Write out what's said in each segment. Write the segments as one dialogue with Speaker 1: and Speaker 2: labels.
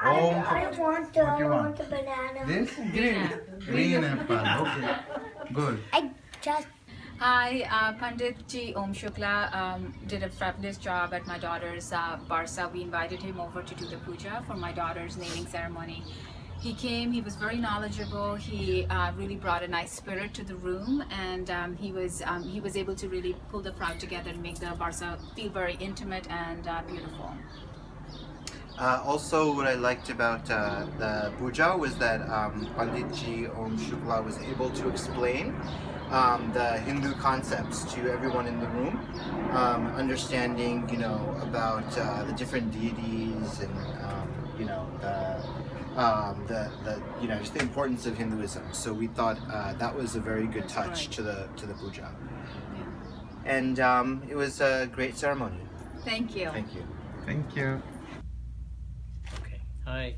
Speaker 1: Om.
Speaker 2: I want
Speaker 1: What do you want?
Speaker 2: the banana.
Speaker 1: This? Green apple. Okay. Good.
Speaker 2: I just
Speaker 3: Hi, Pandit Ji Om Shukla did a fabulous job at my daughter's Barsa. We invited him over to do the puja for my daughter's naming ceremony. He came, he was very knowledgeable, he really brought a nice spirit to the room, and he was able to really pull the crowd together and make the Barsa feel very intimate and beautiful.
Speaker 4: Also, what I liked about the puja was that Panditji Om Shukla was able to explain the Hindu concepts to everyone in the room, understanding, about the different deities and, just the importance of Hinduism. So we thought that was a very good touch to the puja, and it was a great ceremony.
Speaker 3: Thank you.
Speaker 4: Thank you.
Speaker 1: Thank you.
Speaker 5: Okay, hi.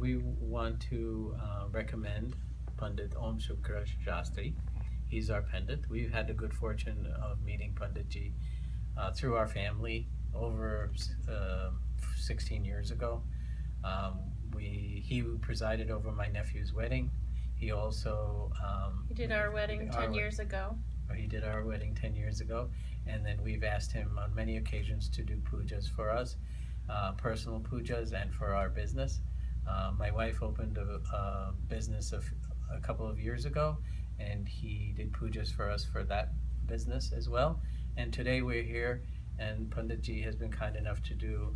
Speaker 5: We want to recommend Pandit Om Shukla Shastri. He's our Pandit. We've had the good fortune of meeting Panditji through our family over 16 years ago. He presided over my nephew's wedding. He also
Speaker 6: He did our wedding 10 years ago.
Speaker 5: He did our wedding 10 years ago, and then we've asked him on many occasions to do pujas for us, personal pujas, and for our business. My wife opened a business a couple of years ago, and he did pujas for us for that business as well. And today we're here, and Panditji has been kind enough to do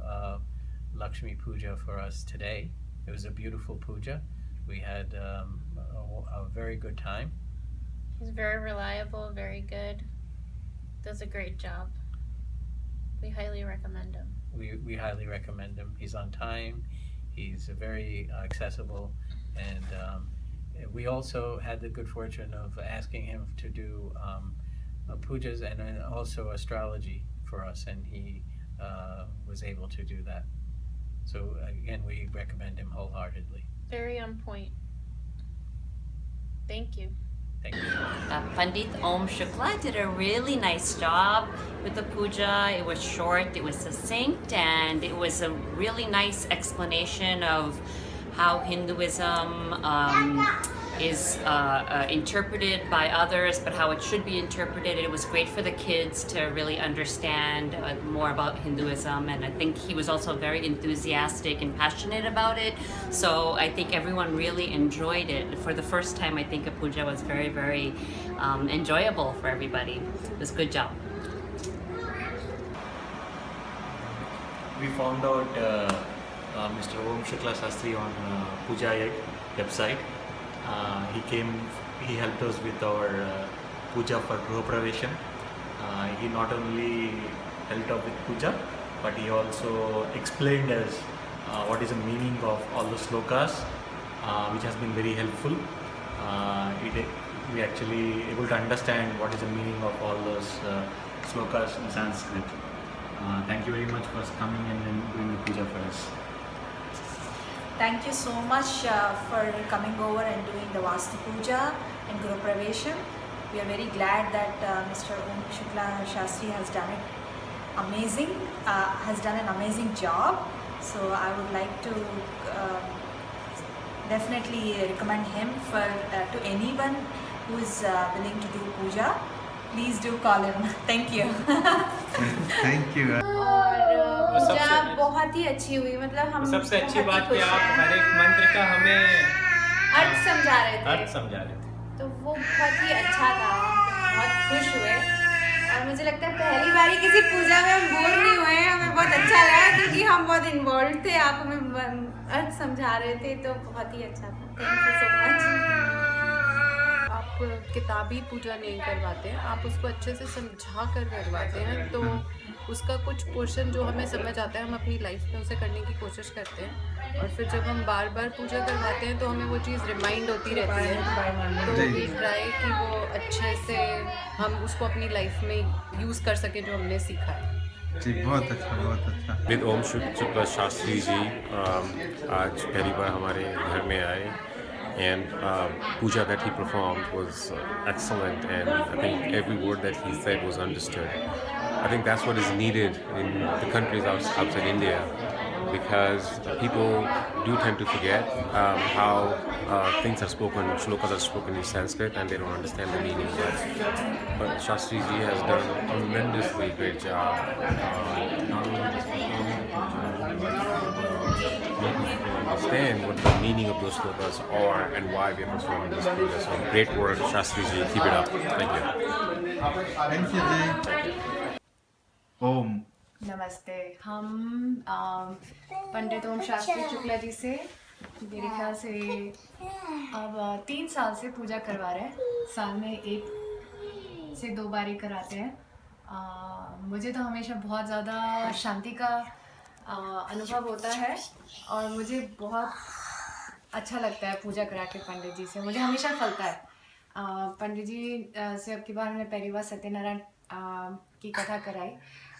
Speaker 5: Lakshmi Puja for us today. It was a beautiful puja. We had a very good time.
Speaker 6: He's very reliable, very good. Does a great job. We highly recommend him.
Speaker 5: We highly recommend him. He's on time. He's very accessible, and we also had the good fortune of asking him to do pujas and then also astrology for us, and he was able to do that. So again, we recommend him wholeheartedly.
Speaker 6: Very on point. Thank you.
Speaker 5: Thank you.
Speaker 7: Pandit Om Shukla did a really nice job with the puja. It was short, it was succinct, and it was a really nice explanation of how Hinduism is interpreted by others, but how it should be interpreted. It was great for the kids to really understand more about Hinduism, and I think he was also very enthusiastic and passionate about it. So I think everyone really enjoyed it. For the first time, I think a puja was very, very enjoyable for everybody. It was a good job.
Speaker 8: We found out Mr. Om Shukla Shastri on Puja website. He helped us with our puja for Gruha Pravesham. He not only helped out with puja, but he also explained us what is the meaning of all the slokas, which has been very helpful. We actually able to understand what is the meaning of all those slokas in Sanskrit. Thank you very much for coming and doing the puja for us.
Speaker 9: Thank you so much for coming over and doing the Vastu Puja and Guru Pravesham. We are very glad that Mr. Om Shukla Shastri has done it amazing, has done an amazing job. So I would like to definitely recommend him for to anyone who is willing to do puja. Please do call him. Thank you.
Speaker 1: Thank you.
Speaker 6: और पूजा बहुत ही अच्छी हुई, मतलब हम
Speaker 5: सबसे अच्छी बात कि आप हर एक मंत्र का हमें
Speaker 6: अर्थ समझा रहे
Speaker 5: थे,
Speaker 6: तो वो बहुत ही अच्छा था। बहुत खुश हुए, और मुझे लगता है पहली बारी किसी पूजा में हम बोर नहीं हुए। हमें बहुत अच्छा लगा क्योंकि हम बहुत इन्वॉल्व थे, आप हमें अर्थ समझा रहे थे, तो बहुत ही अच्छा था। Thank you so much.
Speaker 10: आप किताबी पूजा नहीं करवाते हैं, आप उसको अच्छे से समझा कर करवाते हैं, तो उसका कुछ पोर्शन जो हमें समझ आता है हम अपनी लाइफ में उसे करने की कोशिश करते हैं, और फिर जब हम बार बार पूजा करवाते हैं तो हमें वो चीज़ रिमाइंड होती रहती है। तो वी ट्राई कि वो अच्छे से हम उसको अपनी लाइफ में यूज़ कर सकें जो हमने सीखा है।
Speaker 1: जी बहुत अच्छा, बहुत अच्छा।
Speaker 11: विद ओम शुक्ला शास्त्री जी आज पहली बार हमारे घर में आए, and puja that he performed was excellent, and I think every word that he said was understood. I think that's what is needed in the countries outside India, because people do tend to forget how things are spoken, shlokas are spoken in Sanskrit, and they don't understand the meaning. But Shastri Ji has done a tremendously great job. Not only understand what the meaning of those shlokas are and why we are performing this puja. So great work, Shastri Ji. Keep it up. Thank you.
Speaker 1: Thank you, Jay. Om.
Speaker 2: नमस्ते। हम पंडित ओम शास्त्री शुक्ला जी से मेरे ख्याल से अब 3 साल से पूजा करवा रहे हैं। साल में 1 से 2 बार ही कराते हैं। मुझे तो हमेशा बहुत ज़्यादा शांति का अनुभव होता है और मुझे बहुत अच्छा लगता है पूजा करा के पंडित जी से। मुझे हमेशा फलता है। पंडित जी से अब की बार हमने पहली बार सत्यनारायण की कथा कराई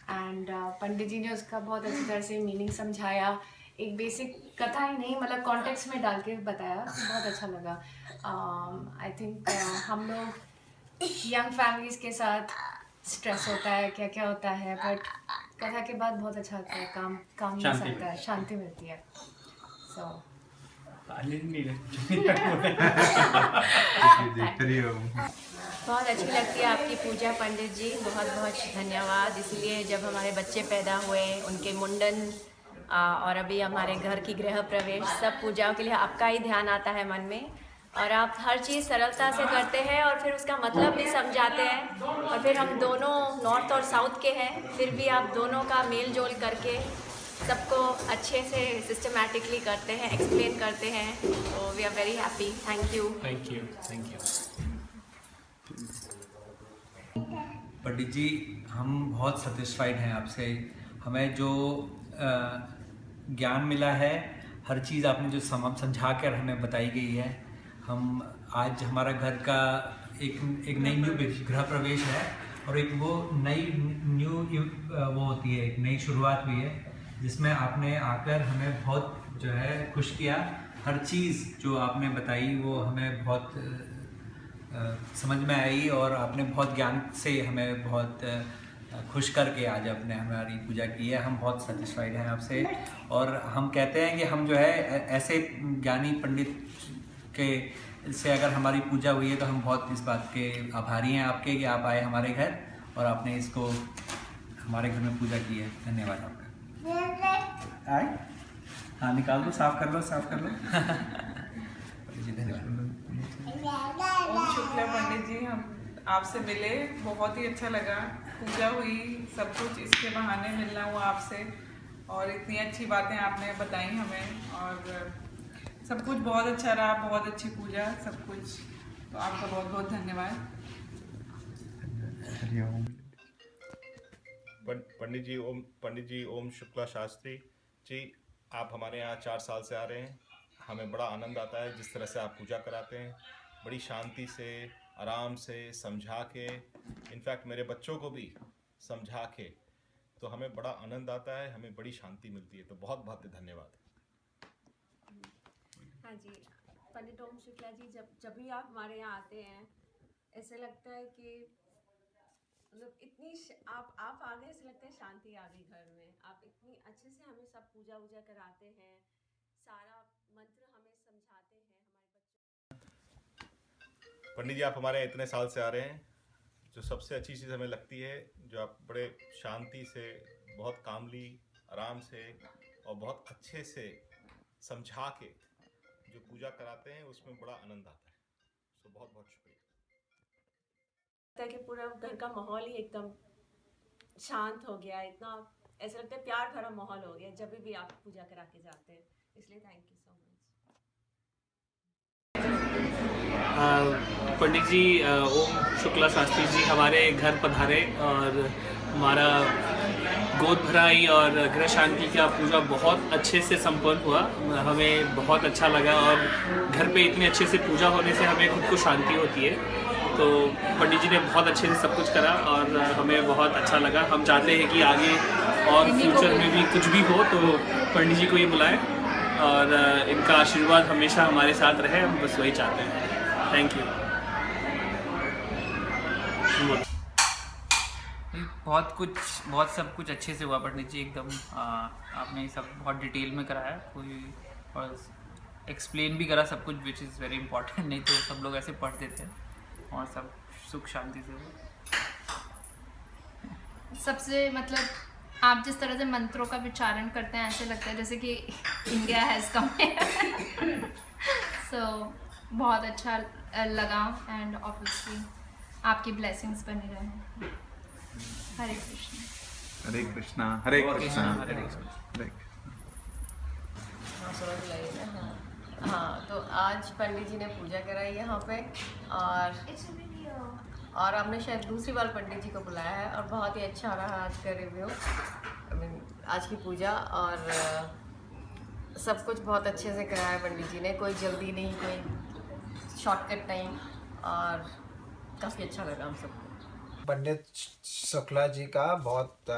Speaker 2: एंड पंडित जी ने उसका बहुत अच्छी तरह से मीनिंग समझाया। एक बेसिक कथा ही नहीं, मतलब कॉन्टेक्स्ट में डाल के बताया, बहुत अच्छा लगा। आई थिंक हम लोग यंग फैमिलीज़ के साथ स्ट्रेस होता है, क्या क्या होता है, बट कथा के बाद बहुत अच्छा लगता है, काम मिल सकता है, शांति मिलती है। सो
Speaker 7: बहुत अच्छी लगती है आपकी पूजा पंडित जी, बहुत बहुत धन्यवाद। इसलिए जब हमारे बच्चे पैदा हुए, उनके मुंडन और अभी हमारे घर की गृह प्रवेश, सब पूजाओं के लिए आपका ही ध्यान आता है मन में और आप हर चीज़ सरलता से करते हैं और फिर उसका मतलब भी समझाते हैं। और फिर हम दोनों नॉर्थ और साउथ के हैं, फिर भी आप दोनों का मेल जोल करके सबको अच्छे से सिस्टमैटिकली करते हैं, एक्सप्लेन करते हैं। तो we are very happy. Thank you.
Speaker 5: Thank you. Thank you
Speaker 12: Pandit ji, हम बहुत सेटिस्फाइड हैं आपसे। हमें जो ज्ञान मिला है, हर चीज़ आपने जो समझा कर हमें बताई गई है, हम आज हमारा घर का एक नई न्यू गृह प्रवेश है और एक वो नई न्यू वो होती है, एक नई शुरुआत हुई है जिसमें आपने आकर हमें बहुत जो है खुश किया। हर चीज़ जो आपने बताई वो हमें बहुत समझ में आई और आपने बहुत ज्ञान से हमें बहुत खुश करके आज आपने हमारी पूजा की है। हम बहुत सेटिस्फाइड हैं आपसे और हम कहते हैं कि हम जो है ऐसे ज्ञानी पंडित के से अगर हमारी पूजा हुई है तो हम बहुत इस बात के आभारी हैं आपके कि आप आए हमारे घर और आपने इसको हमारे घर में पूजा की है। धन्यवाद आपका। आए, हाँ निकाल दो, साफ कर लो, साफ कर लो। जी धन्यवाद।
Speaker 13: ओम शुक्ला पंडित जी, हम आपसे मिले, बहुत ही अच्छा लगा। पूजा हुई, सब कुछ इसके बहाने मिलना हुआ आपसे और इतनी अच्छी बातें आपने बताई हमें और सब कुछ बहुत अच्छा रहा, बहुत अच्छी पूजा, सब कुछ। तो आपका बहुत बहुत धन्यवाद।
Speaker 14: पंडित जी ओम शुक्ला शास्त्री जी, आप हमारे यहाँ 4 साल से आ रहे हैं। हमें बड़ा आनंद आता है जिस तरह से आप पूजा कराते हैं, बड़ी शांति से, आराम से समझा के, इनफैक्ट मेरे बच्चों को भी समझा के, तो हमें बड़ा आनंद आता है, हमें बड़ी शांति मिलती है। तो बहुत बहुत धन्यवाद।
Speaker 15: हाँ जी, पंडित ओम शुक्ला जी, जब भी आप हमारे यहाँ आते हैं ऐसे लगता है कि मतलब इतनी आप आ गए, ऐसे लगता है शांति आ गई घर में। आप इतनी अच्छे से हमें सब पूजा वूजा कराते हैं, सारा मंत्र हमें समझाते हैं हमारे बच्चों।
Speaker 14: पंडित जी, आप हमारे यहाँ इतने साल से आ रहे हैं, जो सबसे अच्छी चीज़ हमें लगती है, जो आप बड़े शांति से, बहुत कामली, आराम से और बहुत अच्छे से समझा के जो पूजा कराते हैं, उसमें बड़ा आनंद आता है। तो बहुत बहुत शुक्रिया।
Speaker 15: कि पूरा घर का माहौल ही एकदम शांत हो गया, इतना ऐसा लगता है प्यार भरा माहौल हो गया जब भी आप पूजा करा के जाते हैं। इसलिए थैंक यू सो
Speaker 16: मच। पंडित जी ओम शुक्ला शास्त्री जी हमारे घर पधारे और हमारा गोद भराई और गृह शांति का पूजा बहुत अच्छे से संपन्न हुआ। हमें बहुत अच्छा लगा और घर पे इतने अच्छे से पूजा होने से हमें खुद को शांति होती है। तो पंडित जी ने बहुत अच्छे से सब कुछ करा और हमें बहुत अच्छा लगा। हम चाहते हैं कि आगे और फ्यूचर में भी कुछ भी हो तो पंडित जी को ये बुलाएं और इनका आशीर्वाद हमेशा हमारे साथ रहे, हम बस वही चाहते हैं। Thank you.
Speaker 17: बहुत सब कुछ अच्छे से हुआ पंडित जी, एकदम आपने सब बहुत डिटेल में कराया, कोई और एक्सप्लेन भी करा सब कुछ, विच इज़ वेरी इंपॉर्टेंट, नहीं तो सब लोग ऐसे पढ़ देते हैं और सब सुख शांति से हुआ।
Speaker 2: सबसे मतलब आप जिस तरह से मंत्रों का विचारण करते हैं ऐसे लगता है जैसे कि इंडिया हैज़ कम सो बहुत अच्छा लगा एंड ऑब्वियसली आपकी ब्लेसिंग्स बने रहे। हरे कृष्ण।
Speaker 1: हरे कृष्णा हरे कृष्णा हरे कृष्णा।
Speaker 15: हाँ, तो आज पंडित जी ने पूजा कराई यहाँ पे और हमने शायद दूसरी बार पंडित जी को बुलाया है और बहुत ही अच्छा रहा आज का रिव्यू, आज की पूजा, और सब कुछ बहुत अच्छे से कराया है पंडित जी ने, कोई जल्दी नहीं, कोई शॉर्टकट नहीं, और काफ़ी अच्छा लगा हम सबको।
Speaker 18: पंडित शुक्ला जी का बहुत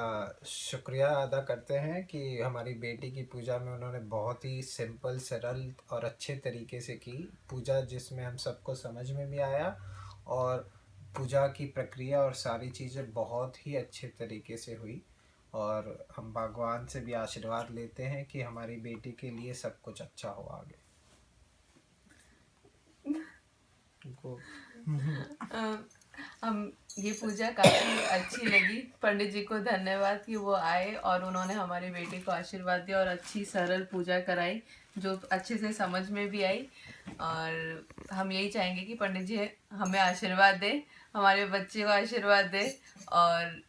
Speaker 18: शुक्रिया अदा करते हैं कि हमारी बेटी की पूजा में उन्होंने बहुत ही सिंपल, सरल और अच्छे तरीके से की पूजा, जिसमें हम सबको समझ में भी आया, और पूजा की प्रक्रिया और सारी चीज़ें बहुत ही अच्छे तरीके से हुई। और हम भगवान से भी आशीर्वाद लेते हैं कि हमारी बेटी के लिए सब कुछ अच्छा हो आगे।
Speaker 15: हम ये पूजा काफ़ी अच्छी लगी, पंडित जी को धन्यवाद कि वो आए और उन्होंने हमारी बेटी को आशीर्वाद दिया और अच्छी सरल पूजा कराई जो अच्छे से समझ में भी आई। और हम यही चाहेंगे कि पंडित जी हमें आशीर्वाद दे, हमारे बच्चे को आशीर्वाद दे और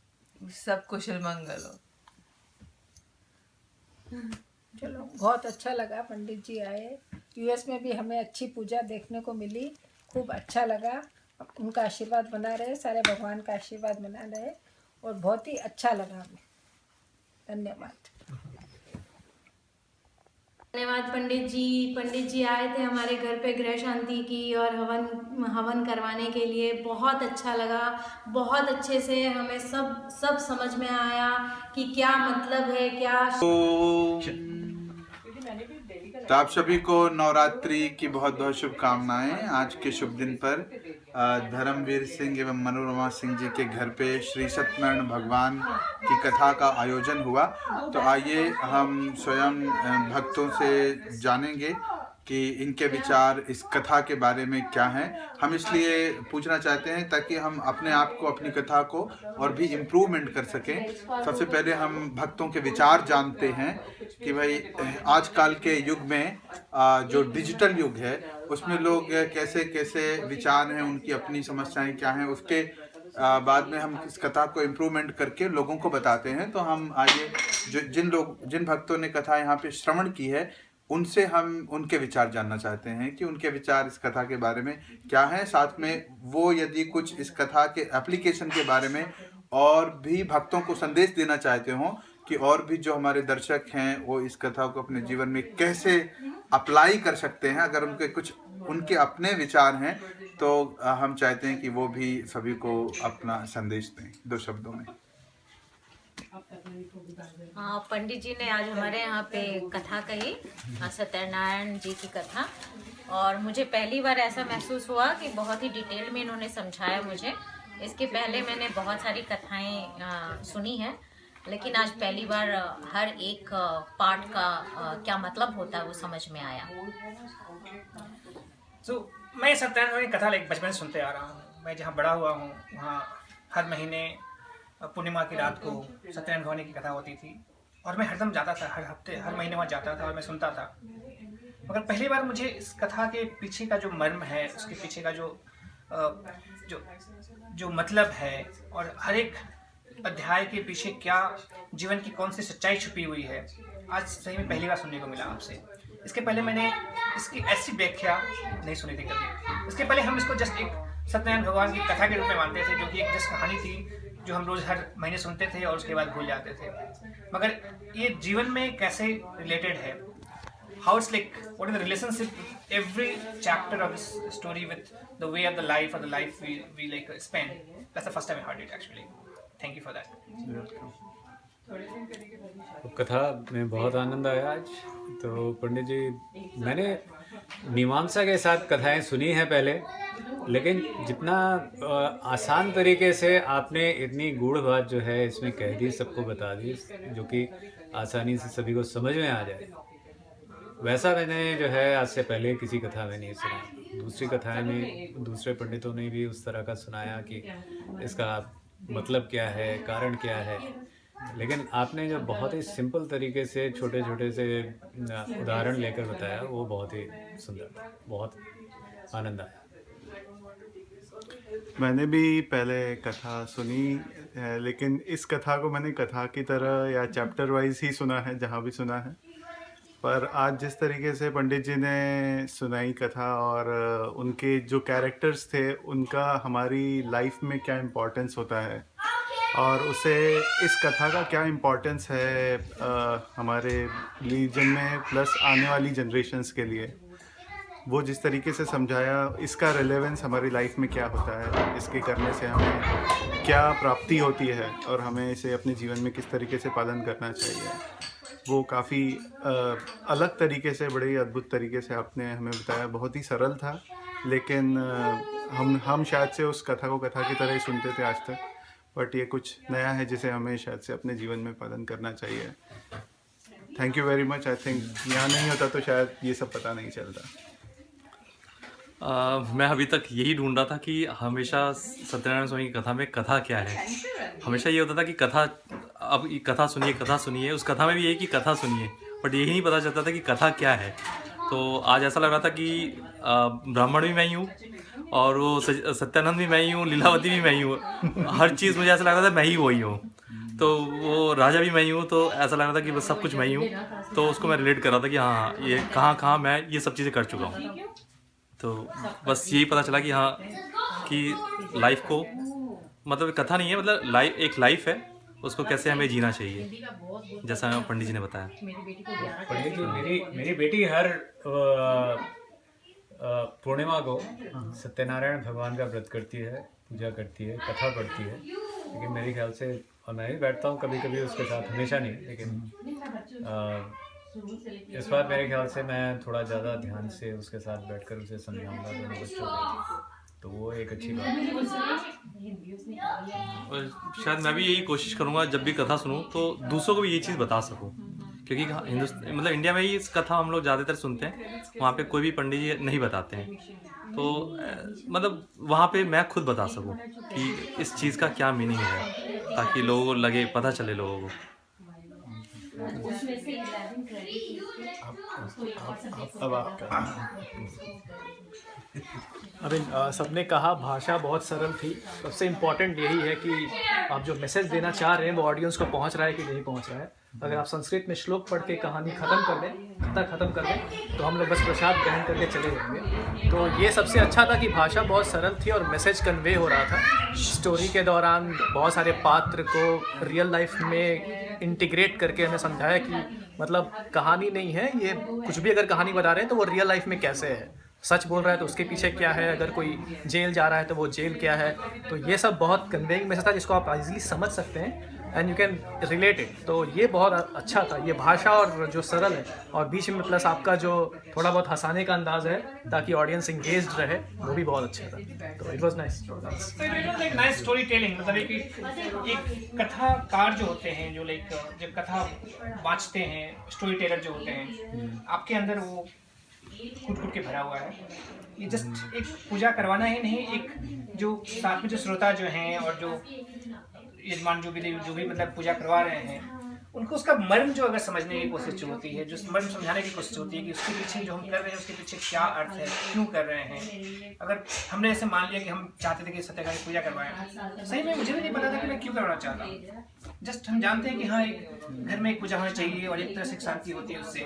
Speaker 15: सब कुशल मंगल हो।
Speaker 19: चलो, बहुत अच्छा लगा पंडित जी आए। यूएस में भी हमें अच्छी पूजा देखने को मिली, खूब अच्छा लगा। उनका आशीर्वाद बना रहे, सारे भगवान का आशीर्वाद बना रहे, और बहुत ही अच्छा लगा हमें। धन्यवाद।
Speaker 6: धन्यवाद पंडित जी आए थे हमारे घर पे गृह शांति की और हवन करवाने के लिए। बहुत अच्छा लगा, बहुत अच्छे से हमें सब समझ में आया कि क्या मतलब है, क्या।
Speaker 1: तो आप सभी को नवरात्रि की बहुत बहुत शुभकामनाएं। आज के शुभ दिन पर धर्मवीर सिंह एवं मनोरमा सिंह जी के घर पे श्री सत्यनारायण भगवान की कथा का आयोजन हुआ। तो आइए हम स्वयं भक्तों से जानेंगे कि इनके विचार इस कथा के बारे में क्या हैं। हम इसलिए पूछना चाहते हैं ताकि हम अपने आप को, अपनी कथा को और भी इम्प्रूवमेंट कर सकें। सबसे पहले हम भक्तों के विचार जानते हैं कि भाई आजकल के युग में जो डिजिटल युग है उसमें लोग कैसे कैसे विचार हैं, उनकी अपनी समस्याएं क्या हैं, उसके बाद में हम इस कथा को इम्प्रूवमेंट करके लोगों को बताते हैं। तो हम आइए जिन भक्तों ने कथा यहाँ पे श्रवण की है उनसे हम उनके विचार जानना चाहते हैं कि उनके विचार इस कथा के बारे में क्या है। साथ में वो यदि कुछ इस कथा के एप्लीकेशन के बारे में और भी भक्तों को संदेश देना चाहते हों कि और भी जो हमारे दर्शक हैं वो इस कथा को अपने जीवन में कैसे अप्लाई कर सकते हैं, अगर उनके कुछ उनके अपने विचार हैं तो हम चाहते हैं कि वो भी सभी को अपना संदेश दें 2 शब्दों में।
Speaker 7: हाँ, पंडित जी ने आज हमारे यहाँ पे कथा कही, सत्यनारायण जी की कथा, और मुझे पहली बार ऐसा महसूस हुआ कि बहुत ही डिटेल में इन्होंने समझाया मुझे। इसके पहले मैंने बहुत सारी कथाएं सुनी हैं, लेकिन आज पहली बार हर एक पार्ट का क्या मतलब होता है वो समझ में आया।
Speaker 20: मैं सत्यनारायण की कथा बचपन से सुनते आ रहा हूँ। मैं जहाँ बड़ा हुआ हूँ वहाँ हर महीने पूर्णिमा की रात को सत्यनारायण भगवान की कथा होती थी और मैं हरदम जाता था, हर हफ्ते हर महीने वहाँ जाता था और मैं सुनता था। मगर पहली बार मुझे इस कथा के पीछे का जो मर्म है, उसके पीछे का जो मतलब है, और हर एक अध्याय के पीछे क्या जीवन की कौन सी सच्चाई छुपी हुई है, आज सही में पहली बार सुनने को मिला आपसे। इसके पहले मैंने इसकी ऐसी व्याख्या नहीं सुनी थी कभी। इसके पहले हम इसको जस्ट एक सत्यनारायण भगवान की कथा के रूप में मानते थे, जो कि एक जस्ट कहानी थी जो हम रोज हर महीने सुनते थे और उसके बाद भूल जाते थे। मगर ये जीवन में कैसे रिलेटेड है, how it's like, what is the relationship every chapter of this story with the way of the life or the life we like spend. That's the first time I heard it actually. Thank you for that.
Speaker 21: कथा में बहुत आनंद आया आज। तो पंडित जी, मैंने मीमांसा के साथ कथाएं सुनी हैं पहले, लेकिन जितना आसान तरीके से आपने इतनी गूढ़ बात जो है इसमें कह दी, सबको बता दी, जो कि आसानी से सभी को समझ में आ जाए, वैसा मैंने जो है आज से पहले किसी कथा में नहीं सुना। दूसरी कथाएं में दूसरे पंडितों ने भी उस तरह का सुनाया कि इसका मतलब क्या है, कारण क्या है, लेकिन आपने जो बहुत ही सिंपल तरीके से छोटे छोटे से उदाहरण लेकर बताया, वो बहुत ही सुंदर, बहुत आनंद आया।
Speaker 1: मैंने भी पहले कथा सुनी है, लेकिन इस कथा को मैंने कथा की तरह या चैप्टर वाइज ही सुना है जहाँ भी सुना है। पर आज जिस तरीके से पंडित जी ने सुनाई कथा और उनके जो कैरेक्टर्स थे उनका हमारी लाइफ में क्या इम्पोर्टेंस होता है और उसे इस कथा का क्या इम्पोर्टेंस है हमारे रिलीजन में प्लस आने वाली जनरेशन्स के लिए, वो जिस तरीके से समझाया, इसका रेलेवेंस हमारी लाइफ में क्या होता है, इसके करने से हमें क्या प्राप्ति होती है और हमें इसे अपने जीवन में किस तरीके से पालन करना चाहिए, वो काफ़ी अलग तरीके से, बड़े ही अद्भुत तरीके से आपने हमें बताया। बहुत ही सरल था, लेकिन हम शायद से उस कथा को कथा की तरह ही सुनते थे आज तक, बट ये कुछ नया है जिसे हमें शायद से अपने जीवन में पालन करना चाहिए। Thank you very much. I think यहाँ नहीं होता तो शायद ये सब पता नहीं चलता।
Speaker 22: मैं अभी तक यही ढूंढ रहा था कि हमेशा सत्यनारायण स्वामी की कथा में कथा क्या है। हमेशा ये होता था कि कथा, अब कथा सुनिए, उस कथा में भी यही कि कथा सुनिए, बट यही नहीं पता चलता था कि कथा क्या है। तो आज ऐसा लग रहा था कि ब्राह्मण भी मैं ही हूँ और वो सत्यानंद भी मैं ही हूँ, लीलावती भी मैं ही हूँ, हर चीज़ मुझे ऐसा लग रहा था मैं ही वही हूँ। तो वो राजा भी मैं ही हूँ, तो ऐसा लग रहा था कि बस सब कुछ मैं ही हूँ। तो उसको मैं रिलेट कर रहा था कि हाँ ये कहाँ मैं ये सब चीज़ें कर चुका हूँ। तो बस यही पता चला कि हाँ कि लाइफ को, मतलब कथा नहीं है, मतलब एक लाइफ है, उसको कैसे हमें जीना चाहिए, जैसा पंडित जी ने बताया।
Speaker 21: पंडित जी, मेरी बेटी हर पूर्णिमा को सत्यनारायण भगवान का व्रत करती है, पूजा करती है, कथा पढ़ती है। लेकिन मेरे ख्याल से, और मैं भी बैठता हूँ कभी कभी उसके साथ, हमेशा नहीं, लेकिन इस बार मेरे ख्याल से मैं थोड़ा ज़्यादा ध्यान से उसके साथ बैठकर उसे समझाऊंगा दोनों बच्चों को, तो वो एक अच्छी बात है।
Speaker 22: और शायद मैं भी यही कोशिश करूँगा जब भी कथा सुनूँ तो दूसरों को भी ये चीज़ बता सकूँ, क्योंकि हिंदुस्तान, मतलब इंडिया में ही इस कथा हम लोग ज़्यादातर सुनते हैं, वहाँ पे कोई भी पंडित जी नहीं बताते हैं। तो मतलब वहाँ पे मैं खुद बता सकूँ कि इस चीज़ का क्या मीनिंग है, ताकि लोगों को लगे, पता चले लोगों को।
Speaker 23: अब आपका। अभी सबने कहा भाषा बहुत सरल थी। सबसे इम्पोर्टेंट यही है कि आप जो मैसेज देना चाह रहे हैं वो ऑडियंस को पहुंच रहा है कि नहीं पहुंच रहा है। अगर आप संस्कृत में श्लोक पढ़ के कहानी ख़त्म कर दें, कथा ख़त्म कर दें, तो हम लोग बस प्रसाद ग्रहण करके चले जाएंगे। तो ये सबसे अच्छा था कि भाषा बहुत सरल थी और मैसेज कन्वे हो रहा था। स्टोरी के दौरान बहुत सारे पात्र को रियल लाइफ में इंटीग्रेट करके हमें समझाया कि मतलब कहानी नहीं है ये, कुछ भी अगर कहानी बता रहे हैं तो वो रियल लाइफ में कैसे है, सच बोल रहा है तो उसके पीछे क्या है, अगर कोई जेल जा रहा है तो वो जेल क्या है। तो ये सब बहुत कन्वेइंग मैसेज था जिसको आप इजीली समझ सकते हैं and you can relate it. तो ये बहुत अच्छा था, ये भाषा और जो सरल है और बीच में प्लस आपका जो थोड़ा बहुत हंसाने का अंदाज है ताकि ऑडियंस इंगेज्ड रहे, वो भी बहुत अच्छा था। तो it was nice.
Speaker 20: Like nice story telling, मतलब एक कथाकार जो होते हैं, जो लाइक जब कथा बाँचते हैं, स्टोरी टेलर जो होते हैं, आपके अंदर वो कूट के भरा हुआ है। ये जस्ट एक पूजा करवाना ही नहीं, एक जो साथ में जो श्रोता जो हैं और जो यजमान जो भी मतलब पूजा करवा रहे हैं, उनको उसका मर्म जो अगर समझने की कोशिश होती है, जो मर्म समझाने की कोशिश होती है कि उसके पीछे जो हम कर रहे हैं उसके पीछे क्या अर्थ है, क्यों कर रहे हैं। अगर हमने ऐसे मान लिया कि हम चाहते थे कि सत्यनारायण की पूजा करवाएं, सही में मुझे भी नहीं पता था कि मैं क्यों करवाना चाहता हूँ। जस्ट हम जानते हैं कि हाँ एक घर में एक पूजा होनी चाहिए और एक तरह से शांति होती है उससे,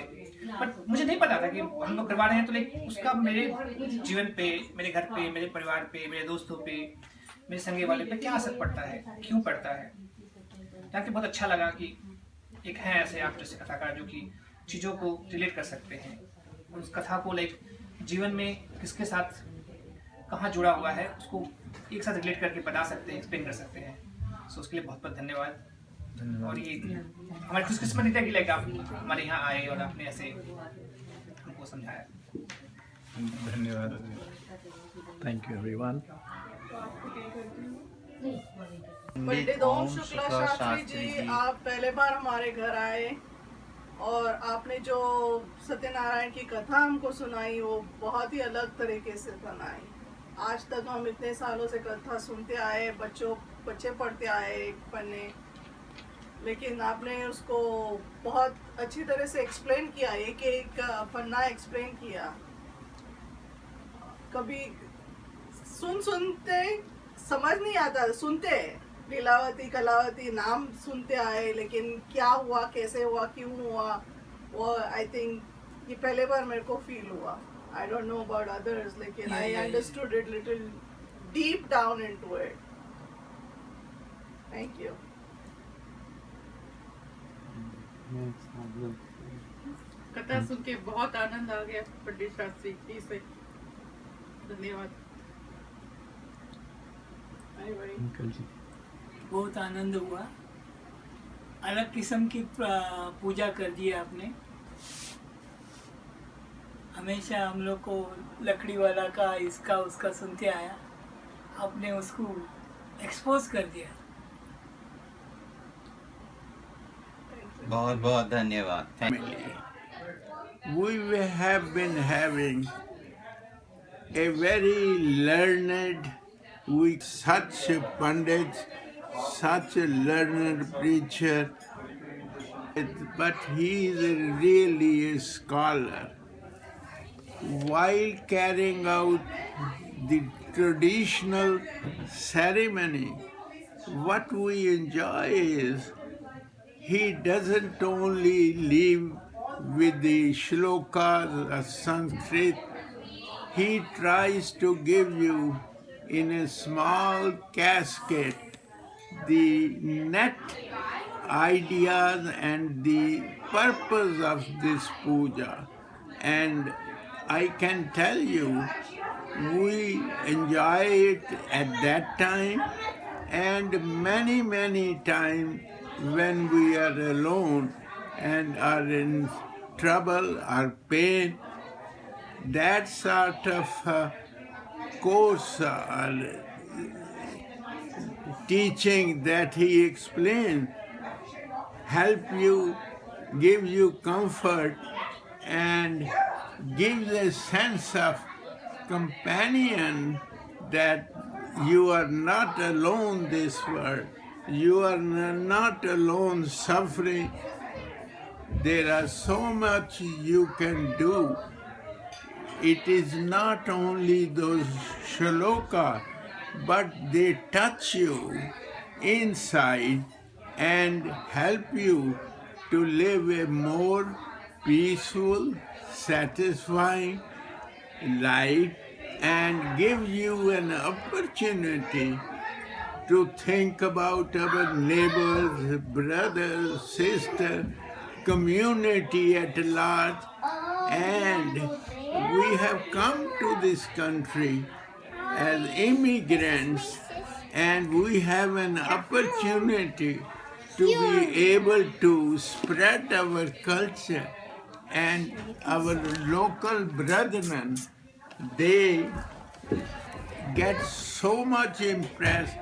Speaker 20: बट मुझे नहीं पता था कि हम लोग करवा रहे हैं तो लाइक उसका मेरे जीवन पे, मेरे घर पे, मेरे परिवार पे, मेरे दोस्तों पे, मेरे संगे वाले पे क्या असर पड़ता है, क्यों पड़ता है। ताकि बहुत अच्छा लगा कि एक है ऐसे आप जैसे कथाकार जो कि चीज़ों को रिलेट कर सकते हैं, उस कथा को लाइक जीवन में किसके साथ कहाँ जुड़ा हुआ है उसको एक साथ रिलेट करके बता सकते हैं, एक्सप्लेन कर सकते हैं। सो उसके लिए बहुत बहुत धन्यवाद। और ये हमारी खुशकिस्मती है कि लाइक आप हमारे यहाँ आए और आपने ऐसे हमको समझाया।
Speaker 23: धन्यवाद। Thank you everyone.
Speaker 3: Pandit Om Shukla Shastri ji, आप पहले बार हमारे घर आए और आपने जो सत्यनारायण की कथा हमको सुनाई वो बहुत ही अलग तरीके से बनाई। आज तक हम इतने सालों से कथा सुनते आए, बच्चे पढ़ते आए एक पन्ने, लेकिन आपने उसको बहुत अच्छी तरह से एक्सप्लेन किया, एक एक पन्ना एक्सप्लेन किया। कभी सुनते समझ नहीं आता, सुनते लीलावती कलावती नाम सुनते आए, लेकिन क्या हुआ, कैसे हुआ, क्यों हुआ, वो आई थिंक ये पहले बार मेरे को फील हुआ। I don't know about others, लेकिन I understood it little deep down into it. Thank you.
Speaker 13: कथा सुन के बहुत आनंद आ गया पंडित शास्त्री जी से। धन्यवाद।
Speaker 4: बहुत आनंद हुआ, अलग किस्म की पूजा कर दी आपने। हमेशा हम लोग को लकड़ी वाला का इसका उसका सुनते आया, आपने उसको एक्सपोज कर दिया।
Speaker 8: बहुत बहुत धन्यवाद।
Speaker 24: We have been having a very learned, with such a pandit, such a learned preacher, but he is really a scholar. While carrying out the traditional ceremony, what we enjoy is he doesn't only live with the shlokas or Sanskrit, he tries to give you in a small casket the net ideas and the purpose of this puja. And I can tell you, we enjoy it at that time and many times when we are alone and are in trouble or pain. That sort of course or teaching that he explained help you, gives you comfort and gives a sense of companion that you are not alone this world. You are not alone suffering. There are so much you can do. It is not only those shloka, but they touch you inside and help you to live a more peaceful, satisfying life and give you an opportunity to think about our neighbors, brothers, sisters, community at large. And we have come to this country as immigrants, and we have an opportunity to be able to spread our culture. And our local brethren, they get so much impressed